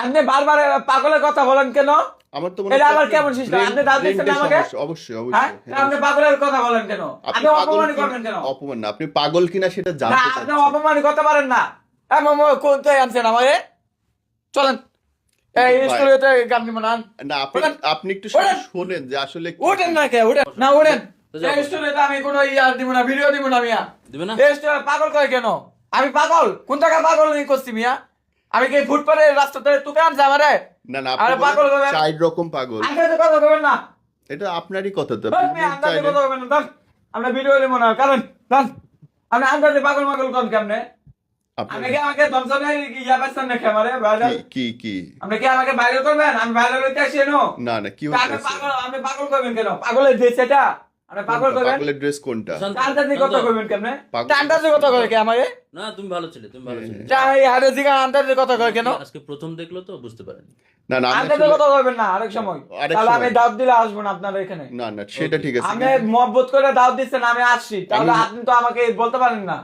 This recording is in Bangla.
আপনি বারবার পাগলের কথা বলেন কেন? আমার তো এটা আবার কেমন সিস্টেম? আপনি দাঁত দিচ্ছেন না আমাকে? অবশ্যই হ্যাঁ, অবশ্যই আপনি পাগলের কথা বলেন কেন? আপনি অপমান করবেন কেন? অপমান না, আপনি পাগল কিনা সেটা না, জানতে আপনি চাচ্ছি। অপমান করতে পারেন না। কোনটাই আনছেন আমাকে? চলেন এই ভাই, স্টুডিওতে গান দিব না। না আপনি ওঠেন, আপনি একটু শুধু ওঠেন। শোনেন যে আসলে কি উঠেন না কে উঠেন না উঠেন। এই স্টুডিওতে আমি কোনো দিব না, ভিডিও দিব না মিয়া। দিবে না? এই স্টুডিও পাগল কয় কেন? আমি পাগল? কোন টাকা পাগল নেই করছি মিয়া? আমি কি ফুটপাতে রাস্তাতে তুকে আনছে আমারে? না না আরে আপনি পাগল বলেন হবেন। 4 রকম পাগল। আন্দাজে কথা বলবেন না। এটা আপনারই কথা তো, ধর আপনি মিয়া, আন্দাজে চাইলে কথা বলবেন না, ধর। আমরা ভিডিও দিব না, কারণ ধর। আপনি আন্দাজে পাগল মাগল কোন কেমনে? আপনি আমি কি আমাকে ধমসনে ইয়া পাচ্ছেন নাকি আমারে ভাইরাল? কি আপনি কি আমাকে ভাইরাল করবেন? আমি ভাইরাল হইতে আসি এনো? না না কি আপনি হচ্ছে? পাগল, আপনি পাগল করবেন কেন? পাগলের দেশ এটা? আপনি পাগল করবেন? পাগলের ড্রেস কোনটা? শান্ত, আন্দাজে কথা শান্ত। কইবেন কেমনে? পাগল- আন্দাজে কথা কয় কে আমারে? না তুমি ভালো ছিলে, তুমি ভালো ছিলে। চাই হারে জিগা আন্দাজে কথা কয় কেন? আজকে প্রথম দেখলো তো বুঝতে পারেনি। না না আমি আন্দাজে আসলে- কথা কইবেন না আরেক সময়। আরেক তাহলে আমি সময়। দাওয়াত দিলে আসবো না আপনার এখানে। না না সেটা ঠিক আছে, আপনি মহব্বত করে দাওয়াত দিচ্ছেন, আমি আসছি। তাহলে আপনি তো আমাকে বলতে পারেন না।